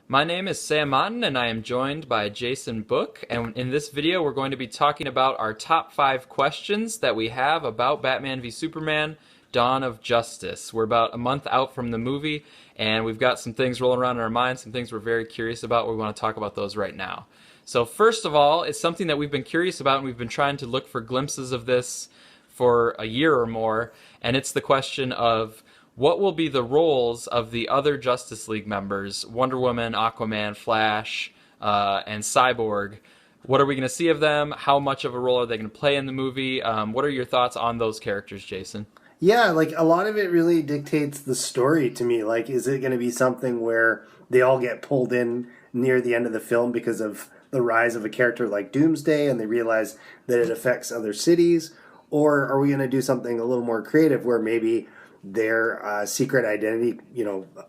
My name is Sam Otten, and I am joined by Jason Book. And in this video, we're going to be talking about our top 5 questions that we have about Batman v Superman: Dawn of Justice. We're about a month out from the movie, and we've got some things rolling around in our minds, some things we're very curious about. We want to talk about those right now. So, first of all, it's something that we've been curious about, and we've been trying to look for glimpses of this for a year or more, and it's the question of what will be the roles of the other Justice League members, Wonder Woman, Aquaman, Flash, and Cyborg? What are we going to see of them? How much of a role are they going to play in the movie? What are your thoughts on those characters, Jason? Yeah, like a lot of it really dictates the story to me. Like, is it going to be something where they all get pulled in near the end of the film because of the rise of a character like Doomsday and they realize that it affects other cities? Or are we going to do something a little more creative where maybe their secret identity,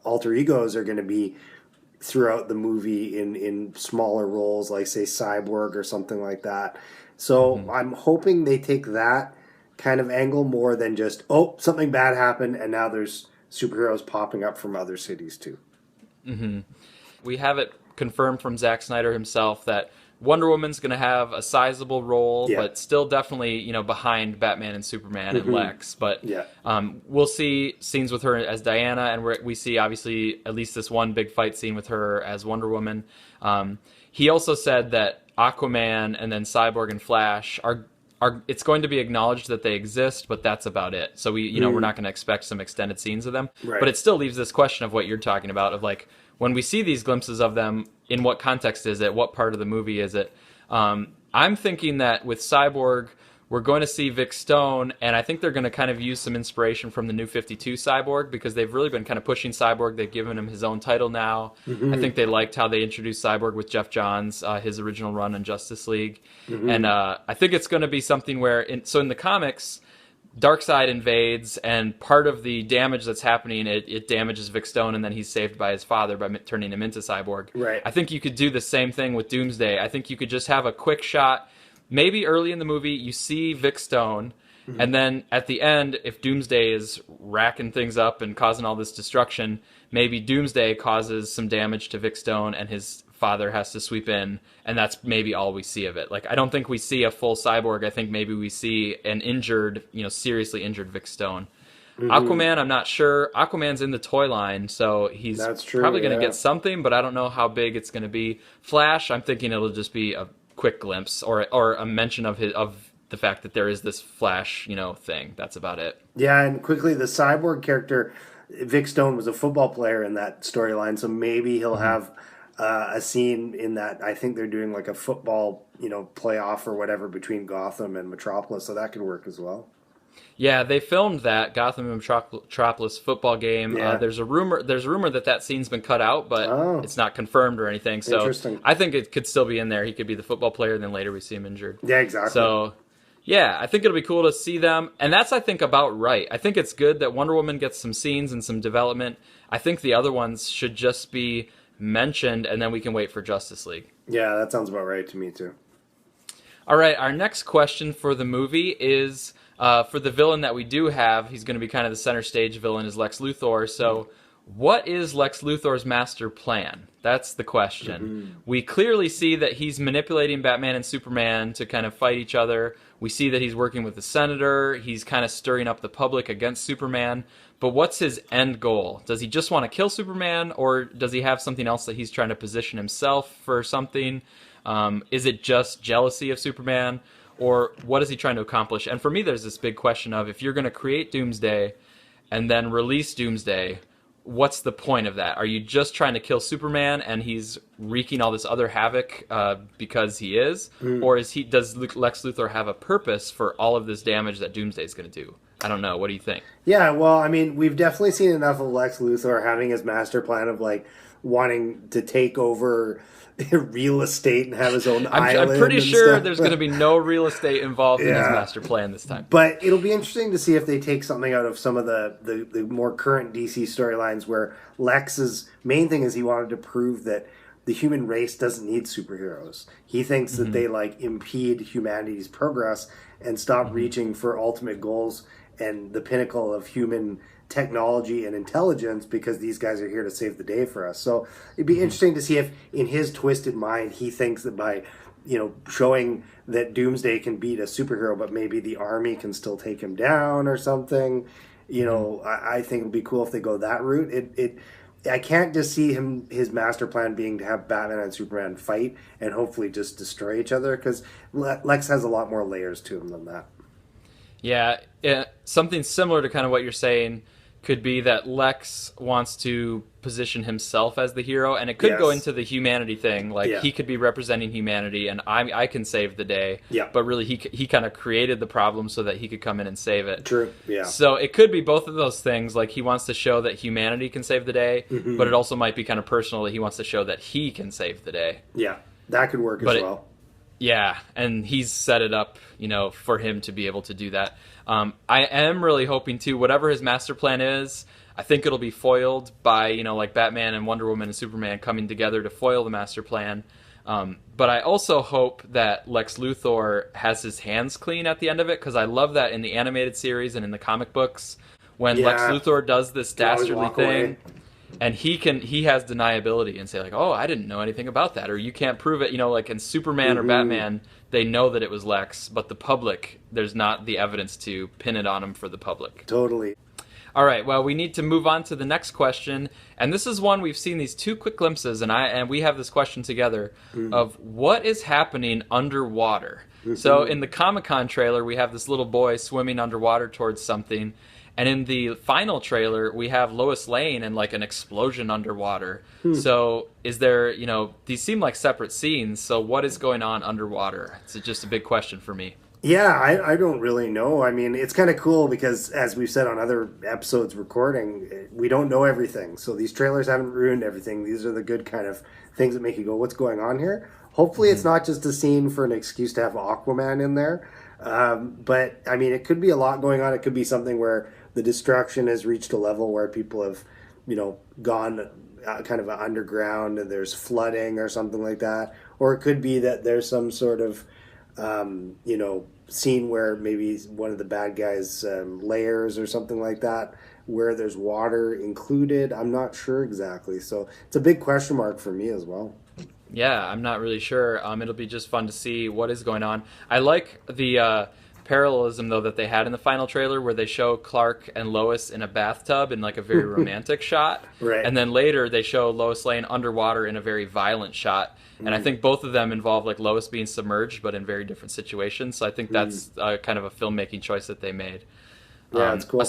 alter egos are going to be throughout the movie in smaller roles, like, say, Cyborg or something like that? So Mm-hmm. I'm hoping they take that kind of angle more than just, oh, something bad happened and now there's superheroes popping up from other cities too. Mm-hmm. We have it confirmed from Zack Snyder himself that Wonder Woman's going to have a sizable role, Yeah. but still definitely, behind Batman and Superman and Hmm. Lex. But Yeah. we'll see scenes with her as Diana, and we see obviously at least this one big fight scene with her as Wonder Woman. He also said that Aquaman and then Cyborg and Flash are it's going to be acknowledged that they exist, but that's about it. So we're not going to expect some extended scenes of them. But Right. it still leaves this question of what you're talking about of like when we see these glimpses of them, in what context is it? What part of the movie is it? I'm thinking that with Cyborg, we're going to see Vic Stone, and I think they're going to kind of use some inspiration from the New 52 Cyborg because they've really been kind of pushing Cyborg. They've given him his own title now. I Hmm. think they liked how they introduced Cyborg with Jeff Johns, his original run in Justice League. And Hmm. I think it's going to be something where, in the comics, Darkseid invades, and part of the damage that's happening, it damages Vic Stone, and then he's saved by his father by turning him into Cyborg. Right. I think you could do the same thing with Doomsday. I think you could just have a quick shot. Maybe early in the movie, you see Vic Stone, Hmm. and then at the end, if Doomsday is racking things up and causing all this destruction, maybe Doomsday causes some damage to Vic Stone, and his father has to sweep in, and that's maybe all we see of it. Like, I don't think we see a full Cyborg. I think maybe we see an injured, seriously injured Vic Stone. Hmm. Aquaman, I'm not sure. Aquaman's in the toy line, so he's That's probably true. going to Yeah. get something, but I don't know how big it's going to be. Flash, I'm thinking it'll just be a quick glimpse or a mention of the fact that there is this Flash, thing. That's about it. Yeah. And quickly, the cyborg character, Vic Stone, was a football player in that storyline. So maybe he'll Hmm. have a scene in that. I think they're doing like a football, playoff or whatever between Gotham and Metropolis. So that could work as well. Yeah, they filmed that Gotham and Metropolis football game. Yeah. There's a rumor that scene's been cut out, but Oh, it's not confirmed or anything. So interesting. I think it could still be in there. He could be the football player, and then later we see him injured. Yeah, exactly. So yeah, I think it'll be cool to see them, and that's I think about right. I think it's good that Wonder Woman gets some scenes and some development. I think the other ones should just be mentioned, and then we can wait for Justice League. Yeah, that sounds about right to me too. All right, our next question for the movie is for the villain that we do have. He's going to be kind of the center stage villain, is Lex Luthor. So, what is Lex Luthor's master plan? That's the question. Hmm. We clearly see that he's manipulating Batman and Superman to kind of fight each other. We see that he's working with the senator. He's kind of stirring up the public against Superman. But what's his end goal? Does he just want to kill Superman, or does he have something else that he's trying to position himself for something? Is it just jealousy of Superman, or what is he trying to accomplish? And for me, there's this big question of if you're going to create Doomsday and then release Doomsday, what's the point of that? Are you just trying to kill Superman and he's wreaking all this other havoc because he is, or does Lex Luthor have a purpose for all of this damage that Doomsday is going to do? I don't know. What do you think? Yeah, well, I mean, we've definitely seen enough of Lex Luthor having his master plan of like wanting to take over real estate and have his own I'm island pretty and sure stuff. there's going to be no real estate involved in his Yeah. master plan this time. But it'll be interesting to see if they take something out of some of the more current DC storylines where Lex's main thing is he wanted to prove that the human race doesn't need superheroes. He thinks that Hmm. they like impede humanity's progress and stop Hmm. reaching for ultimate goals and the pinnacle of human technology and intelligence because these guys are here to save the day for us. So it'd be interesting to see if in his twisted mind he thinks that by showing that Doomsday can beat a superhero, but maybe the army can still take him down or something. I think it'd be cool if they go that route. I can't just see his master plan being to have Batman and Superman fight and hopefully just destroy each other, because Lex has a lot more layers to him than that. Yeah, something similar to kind of what you're saying could be that Lex wants to position himself as the hero, and it could go into the humanity thing. Like, he could be representing humanity, and I can save the day. Yeah. But really, he kind of created the problem so that he could come in and save it. True, yeah. So it could be both of those things. Like, he wants to show that humanity can save the day, but it also might be kind of personal that he wants to show that he can save the day. Yeah, that could work as well. Yeah, and he's set it up, for him to be able to do that. I am really hoping to, whatever his master plan is, I think it'll be foiled by, like Batman and Wonder Woman and Superman coming together to foil the master plan. But I also hope that Lex Luthor has his hands clean at the end of it, because I love that in the animated series and in the comic books, when Lex Luthor does this dastardly thing. And he has deniability and say, like, oh, I didn't know anything about that, or you can't prove it. Like in Superman or Batman, they know that it was Lex, but the public, there's not the evidence to pin it on him for the public. Totally. All right, well, we need to move on to the next question, and this is one we've seen these two quick glimpses, and we have this question together of what is happening underwater. So in the Comic-Con trailer, we have this little boy swimming underwater towards something. And in the final trailer, we have Lois Lane and like an explosion underwater. So is there, these seem like separate scenes. So what is going on underwater? It's just a big question for me. Yeah, I don't really know. I mean, it's kind of cool because, as we've said on other episodes recording, we don't know everything. So these trailers haven't ruined everything. These are the good kind of things that make you go, what's going on here? Hopefully it's not just a scene for an excuse to have Aquaman in there. But, I mean, it could be a lot going on. It could be something where the destruction has reached a level where people have, gone kind of underground and there's flooding or something like that. Or it could be that there's some sort of, scene where maybe one of the bad guys' layers or something like that, where there's water included. I'm not sure exactly. So it's a big question mark for me as well. Yeah, I'm not really sure. It'll be just fun to see what is going on. I like the parallelism, though, that they had in the final trailer where they show Clark and Lois in a bathtub in like a very romantic shot. Right. And then later they show Lois Lane underwater in a very violent shot. And I think both of them involve like Lois being submerged, but in very different situations. So I think that's kind of a filmmaking choice that they made. Yeah, it's cool.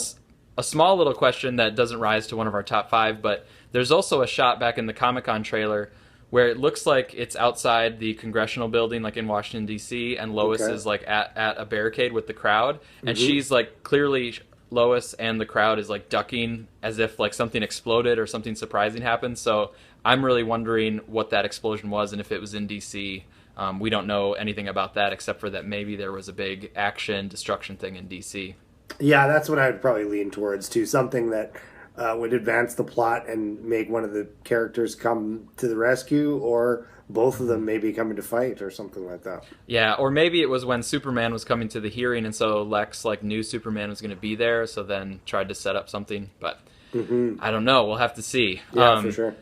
A small little question that doesn't rise to one of our top 5, but there's also a shot back in the Comic-Con trailer where it looks like it's outside the congressional building, like in Washington, D.C., and Lois is like at a barricade with the crowd, and she's like clearly, Lois and the crowd is like ducking as if like something exploded or something surprising happened. So I'm really wondering what that explosion was and if it was in D.C. We don't know anything about that except for that maybe there was a big action destruction thing in D.C. Yeah, that's what I would probably lean towards, too. Something that would advance the plot and make one of the characters come to the rescue, or both of them maybe coming to fight or something like that. Yeah, or maybe it was when Superman was coming to the hearing, and so Lex like knew Superman was going to be there, so then tried to set up something. But I don't know. We'll have to see. Yeah, for sure.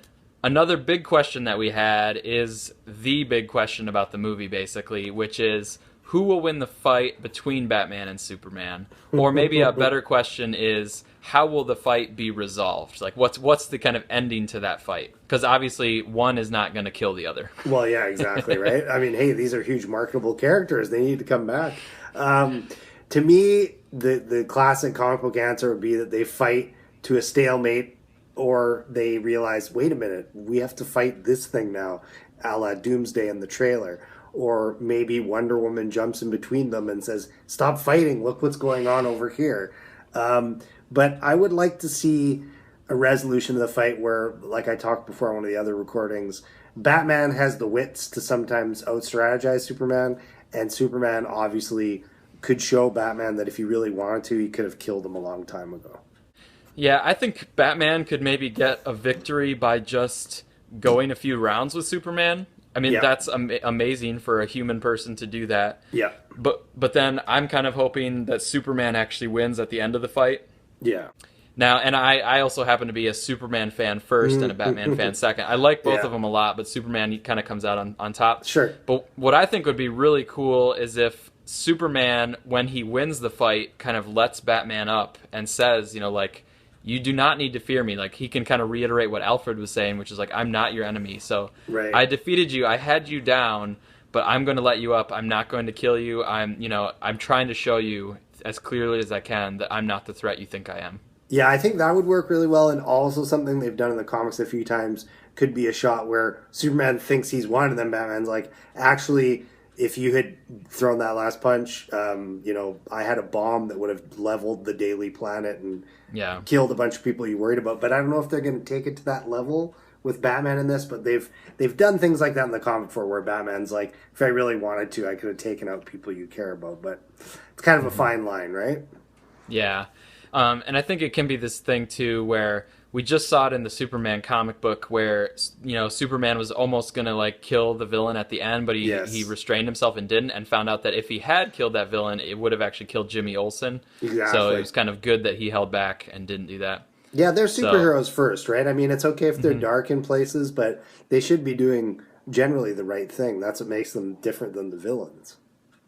Another big question that we had is the big question about the movie, basically, which is who will win the fight between Batman and Superman? Or maybe a better question is, how will the fight be resolved? Like, what's the kind of ending to that fight? Because obviously, one is not going to kill the other. Well, yeah, exactly, right? I mean, hey, these are huge marketable characters. They need to come back. To me, the classic comic book answer would be that they fight to a stalemate, or they realize, wait a minute, we have to fight this thing now, a la Doomsday in the trailer. Or maybe Wonder Woman jumps in between them and says, stop fighting, look what's going on over here. But I would like to see a resolution of the fight where, like I talked before on one of the other recordings, Batman has the wits to sometimes out-strategize Superman, and Superman obviously could show Batman that if he really wanted to, he could have killed him a long time ago. Yeah, I think Batman could maybe get a victory by just going a few rounds with Superman. I mean, that's amazing for a human person to do that. Yeah. But then I'm kind of hoping that Superman actually wins at the end of the fight. Yeah. Now, and I also happen to be a Superman fan first and a Batman fan second. I like both Yeah, of them a lot, but Superman kind of comes out on top. sure. But what I think would be really cool is if Superman, when he wins the fight, kind of lets Batman up and says, like, you do not need to fear me. Like, he can kind of reiterate what Alfred was saying, which is like, I'm not your enemy. So Right. I defeated you. I had you down, but I'm going to let you up. I'm not going to kill you. I'm trying to show you as clearly as I can that I'm not the threat you think I am. Yeah, I think that would work really well, and also something they've done in the comics a few times could be a shot where Superman thinks he's won, and then Batman's like, actually, if you had thrown that last punch, I had a bomb that would have leveled the Daily Planet and Yeah. killed a bunch of people you worried about. But I don't know if they're going to take it to that level with Batman in this. But they've done things like that in the comic before, where Batman's like, if I really wanted to, I could have taken out people you care about. But it's kind of a fine line, right? Yeah. And I think it can be this thing too where we just saw it in the Superman comic book where Superman was almost gonna like kill the villain at the end, but Yes. he restrained himself and didn't, and found out that if he had killed that villain, it would have actually killed Jimmy Olsen. Exactly. So it was kind of good that he held back and didn't do that. Yeah, they're So superheroes first, right? I mean, it's okay if they're dark in places, but they should be doing generally the right thing. That's what makes them different than the villains.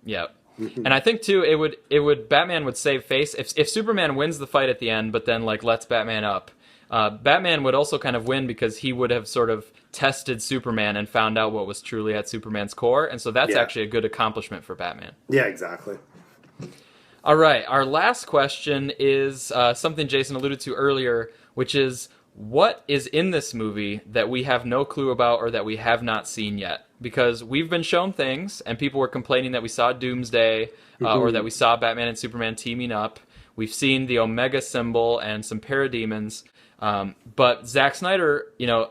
yeah. And I think too it would Batman would save face if Superman wins the fight at the end, but then like lets Batman up. Batman would also kind of win because he would have sort of tested Superman and found out what was truly at Superman's core, and so that's Yeah. actually a good accomplishment for Batman. Yeah, exactly. All right, our last question is something Jason alluded to earlier, which is what is in this movie that we have no clue about or that we have not seen yet? Because we've been shown things, and people were complaining that we saw Doomsday or that we saw Batman and Superman teaming up. We've seen the Omega symbol and some parademons. But Zack Snyder,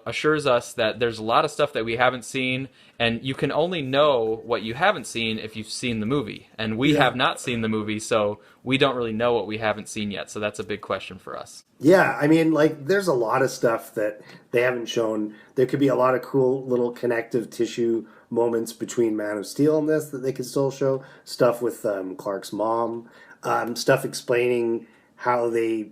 assures us that there's a lot of stuff that we haven't seen, and you can only know what you haven't seen if you've seen the movie. And we have not seen the movie, so we don't really know what we haven't seen yet. So that's a big question for us. Yeah, I mean, like, there's a lot of stuff that they haven't shown. There could be a lot of cool little connective tissue moments between Man of Steel and this that they could still show. Stuff with Clark's mom. Stuff explaining how they,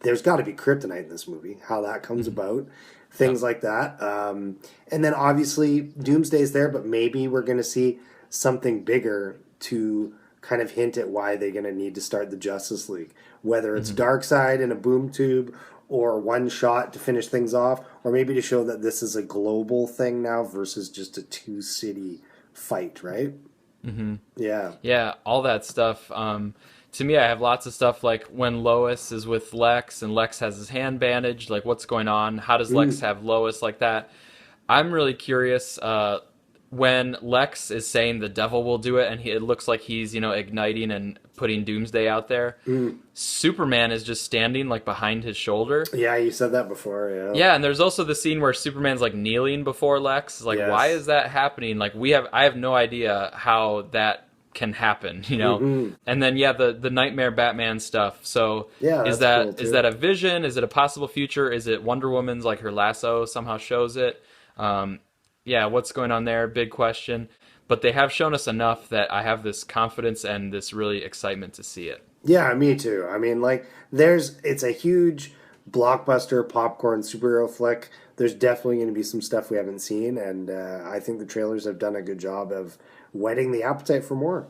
there's got to be kryptonite in this movie, how that comes about. Things like that. And then obviously Doomsday's there, but maybe we're going to see something bigger to kind of hint at why they're going to need to start the Justice League. Whether it's Darkseid in a boom tube or one shot to finish things off, or maybe to show that this is a global thing now versus just a two-city fight, right? Mm-hmm. Yeah. Yeah, all that stuff. To me, I have lots of stuff like when Lois is with Lex and Lex has his hand bandaged, like what's going on? How does Lex have Lois like that? I'm really curious when Lex is saying the devil will do it, and it looks like he's, igniting and putting Doomsday out there. Superman is just standing like behind his shoulder. Yeah, you said that before, yeah. Yeah, and there's also the scene where Superman's like kneeling before Lex. Like, Yes. why is that happening? Like, I have no idea how that can happen, And then the Nightmare Batman stuff. So Yeah, is that's cool, that too. is that a vision? Is it a possible future? Is it Wonder Woman's like her lasso somehow shows it? What's going on there? Big question. But they have shown us enough that I have this confidence and this really excitement to see it. Yeah, me too. I mean, like, it's a huge blockbuster popcorn superhero flick. There's definitely going to be some stuff we haven't seen, and I think the trailers have done a good job of whetting the appetite for more.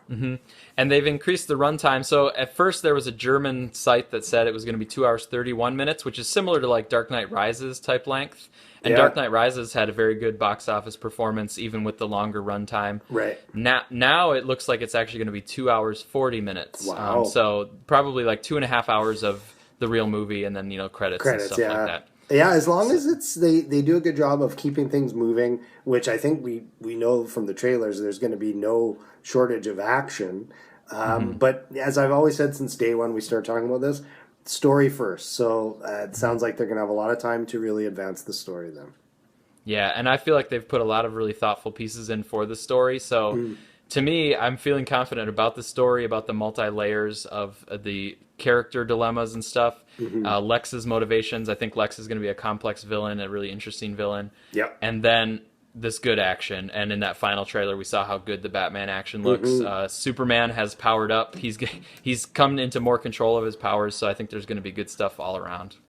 And they've increased the runtime. So at first there was a German site that said it was going to be 2 hours 31 minutes, which is similar to like Dark Knight Rises type length. And Yeah. Dark Knight Rises had a very good box office performance, even with the longer runtime. Right. Now it looks like it's actually going to be 2 hours 40 minutes. Wow. So probably like 2.5 hours of the real movie, and then credits and stuff yeah. like that. Yeah, as long as they do a good job of keeping things moving, which I think we know from the trailers, there's going to be no shortage of action. But as I've always said since day one we started talking about this, story first. So it sounds like they're going to have a lot of time to really advance the story then. Yeah, and I feel like they've put a lot of really thoughtful pieces in for the story. So to me, I'm feeling confident about the story, about the multi-layers of the character dilemmas and stuff. Lex's motivations. I think Lex is going to be a complex villain, a really interesting villain. Yep. And then this good action, and in that final trailer we saw how good the Batman action looks. Mm-hmm. Superman has powered up. He's come into more control of his powers, so I think there's going to be good stuff all around.